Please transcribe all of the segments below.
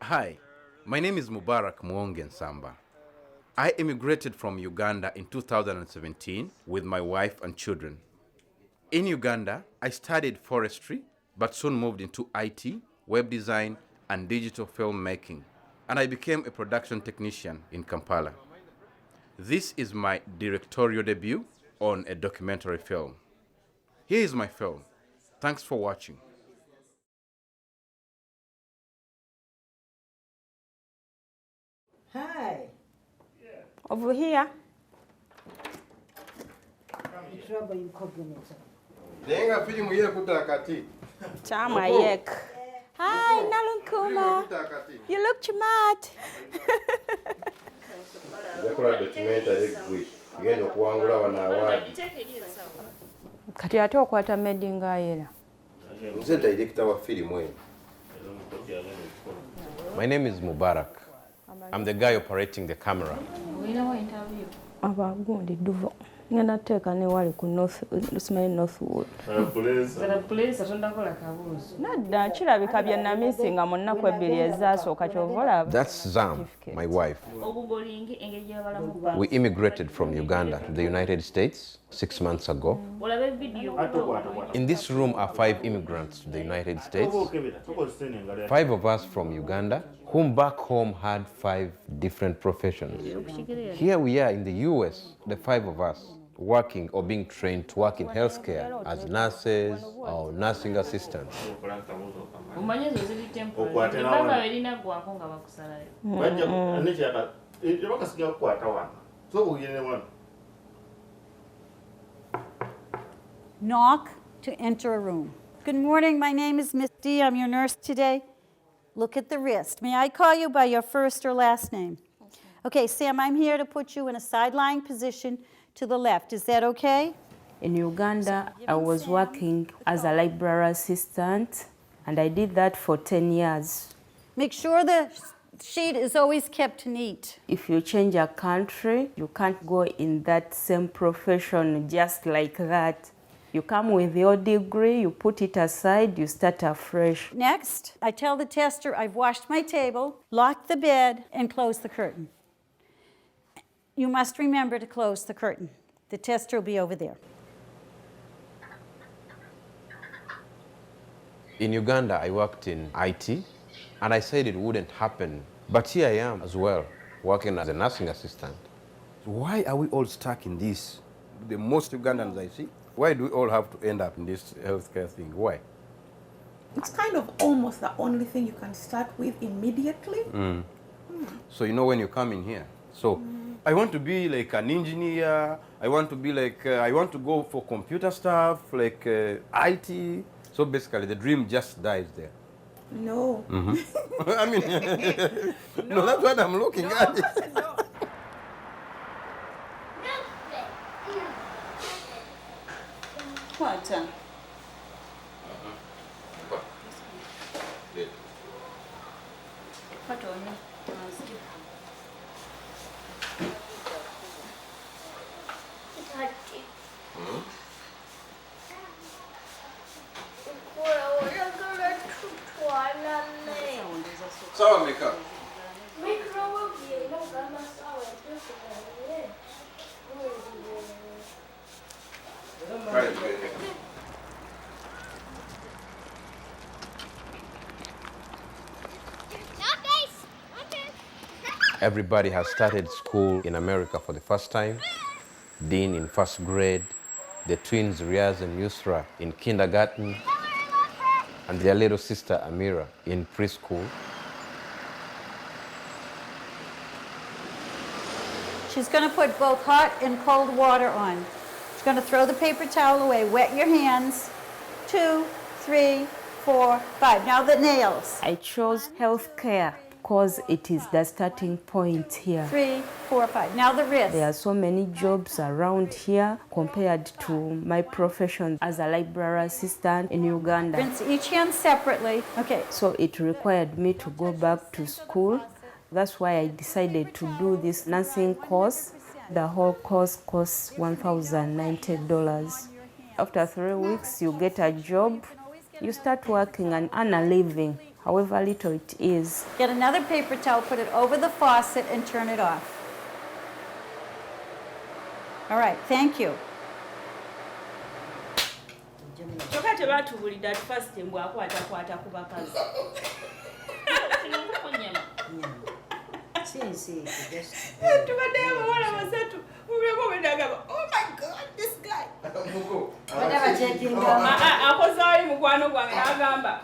Hi, my name is Mubarak Mwonge Nsamba. I immigrated from Uganda in 2017 with my wife and children. In Uganda, I studied forestry, but soon moved into IT, web design, and digital filmmaking, and I became a production technician in Kampala. This is my directorial debut on a documentary film. Here is my film. Thanks for watching. Hi. Over here. Trouble incognito. Lenga filimu ye kutakati. Chama yek. Hi, Nalunkuma. You look smart. Yakola documentary egwi. Ngendo kuwangula wana awadi. Kati ate okwata medinga era. Nze director wa filimu eno. My name is Mubarak. I'm the guy operating the camera. Abagundi duvo. Ngenda teeka ne wali ku Northwood. Nadda kirabika bye namisinga mu nnaku ebbiri ezaasooka ky'ova olaba. That's Zam, my wife. We immigrated from Uganda to the United States 6 months ago. In this room are 5 immigrants to the United States. 5 of us from Uganda, whom back home had 5 different professions. Here we are in the US, the 5 of us, working or being trained to work in healthcare as nurses or nursing assistants. Knock to enter a room. Good morning, my name is Miss D. I'm your nurse today. Look at the wrist. May I call you by your first or last name? Okay, Sam, I'm here to put you in a sideline position to the left. Is that okay? In Uganda, I was working as a library assistant, and I did that for 10 years. Make sure the sheet is always kept neat. If you change a country, you can't go in that same profession just like that. You come with your degree, you put it aside, you start afresh. Next, I tell the tester I've washed my table, locked the bed, and closed the curtain. You must remember to close the curtain. The tester will be over there. In Uganda, I worked in IT, and I said it wouldn't happen. But here I am as well, working as a nursing assistant. Why are we all stuck in this? The most Ugandans I see, why do we all have to end up in this healthcare thing? Why? It's kind of almost the only thing you can start with immediately. So you know when you come in here, so I want to be like an engineer, I want to be like, I want to go for computer stuff, like IT. So basically the dream just dies there. No. I mean, no, that's what I'm looking at. No. What? Sawa meka. Everybody has started school in America for the first time. Dean in first grade, the twins Riaz and Yusra in kindergarten, and their little sister Amira in preschool. She's going to put both hot and cold water on. She's going to throw the paper towel away. Wet your hands. 2, 3, 4, 5. Now the nails. I chose healthcare because it is the starting point here. 3, 4, 5. Now the wrist. There are so many jobs around here compared to my profession as a library assistant in Uganda. Rinse each hand separately. Okay. So it required me to go back to school. That's why I decided to do this nursing course. The whole course costs $1,090. After 3 weeks, you get a job. You start working and earn a living. however little it is. Get another paper towel, put it over the faucet and turn it off. All right, thank you. Kyokka tebaatubulidde ati first embwa akwatakwata ku bakazi. Tubaddeyo abawala basatu muleko bwendagamba oh my god this guy akozaayo mukwano gwange n'agamba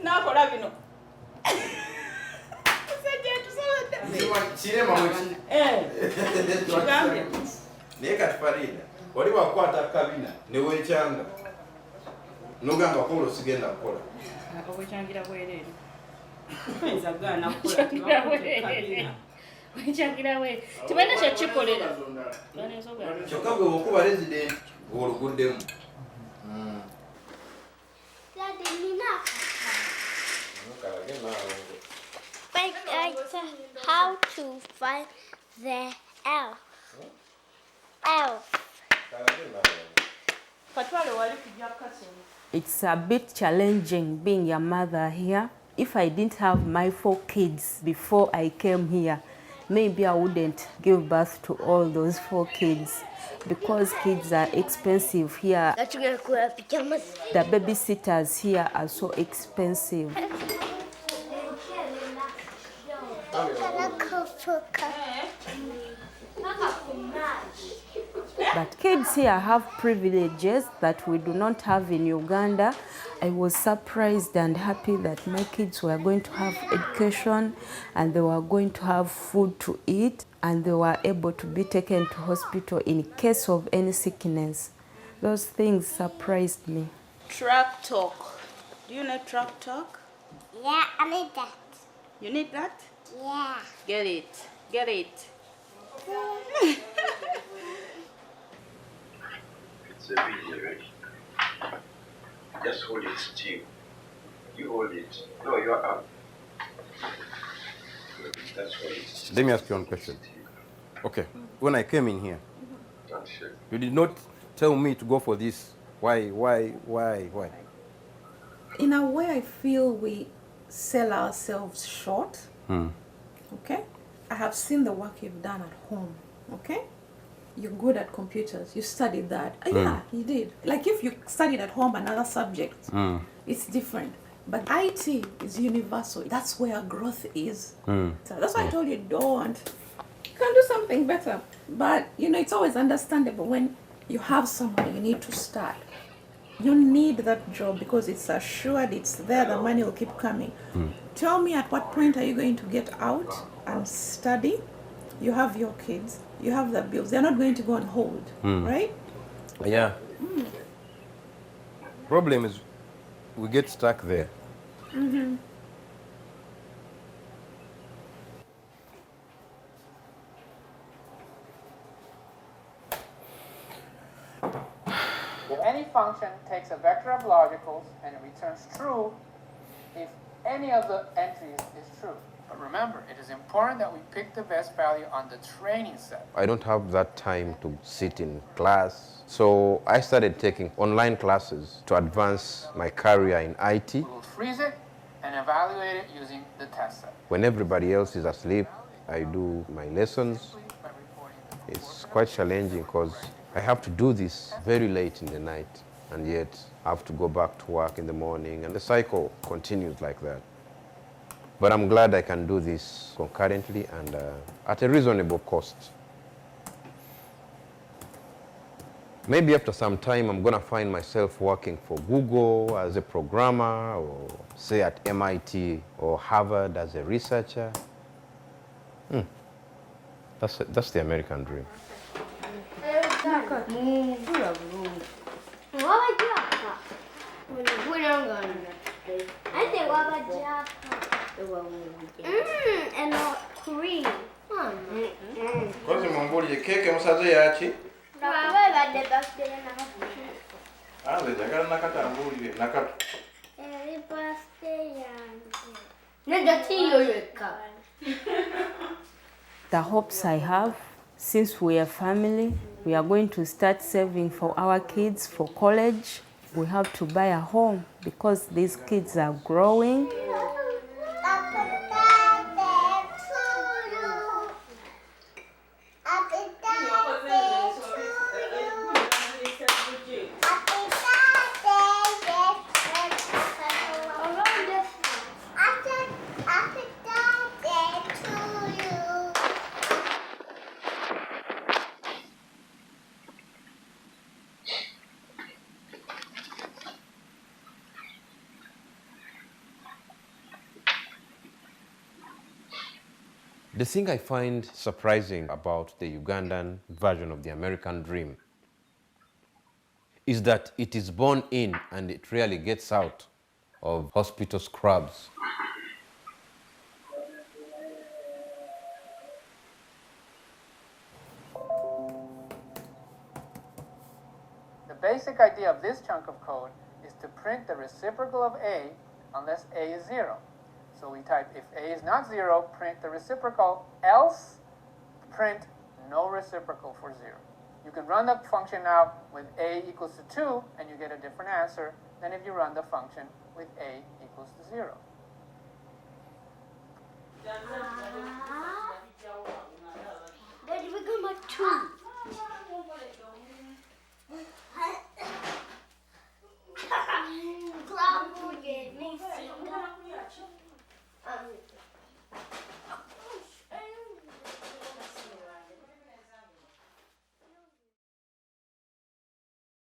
n'akola bino kigambye naye kati Farida wali wakwata kabina newekyanga nogamba kola osigenda kukola obwekyangira bwereere Wechagira we. Tibana cha chikolera. Kyokka gwe okuba resident oluguddemu. How to find the elf. It's a bit challenging being a mother here. If I didn't have my 4 kids before I came here, maybe I wouldn't give birth to all those 4 kids because kids are expensive here. The babysitters here are so expensive. But kids here have privileges that we do not have in Uganda. I was surprised and happy that my kids were going to have education and they were going to have food to eat and they were able to be taken to hospital in case of any sickness. Those things surprised me. Track talk. Do you know track talk? Yeah, I need that. You need that? Yeah. Get it. Get it. It's a video ready. Just hold it still. You hold it. No, you are up. That's what it is. Let me ask you one question. Okay, when I came in here, Don't shake. you did not tell me to go for this. Why? In a way, I feel we sell ourselves short. Okay? I have seen the work you've done at home. Okay? You're good at computers. You studied that. Yeah, you did. Like if you studied at home another subject, it's different. But IT is universal. That's where growth is. So that's why I told you don't. You can do something better. But, you know, it's always understandable when you have somewhere you need to start. You need that job because it's assured, it's there, the money will keep coming. Tell me at what point are you going to get out and study? You have your kids, you have the bills. They're not going to go on hold, right? Yeah. Problem is, we get stuck there. If any function takes a vector of logicals and it returns true if any of the entries is true. But remember, it is important that we pick the best value on the training set. I don't have that time to sit in class. So I started taking online classes to advance my career in IT. We will freeze it and evaluate it using the test set. When everybody else is asleep, I do my lessons. By reporting the It's quite challenging because I have to do this very late in the night and yet I have to go back to work in the morning and the cycle continues like that. But I'm glad I can do this concurrently and at a reasonable cost. Maybe after some time I'm going to find myself working for Google as a programmer or say at MIT or Harvard as a researcher. That's the American dream. And cream. Kozi mumbulire keke musaze yaki? Aze njagala nakatambulire nakatu. The hopes I have, since we are family, we are going to start saving for our kids for college. we have to buy a home because these kids are growing. The thing I find surprising about the Ugandan version of the American dream is that it is born in and it really gets out of hospital scrubs. The basic idea of this chunk of code is to print the reciprocal of A unless A is 0. So we type if A is not 0, print the reciprocal, else print no reciprocal for 0. You can run the function now with A equals to 2 and you get a different answer than if you run the function with A equals to 0. Daddy, we got my 2. Claude, give me finger.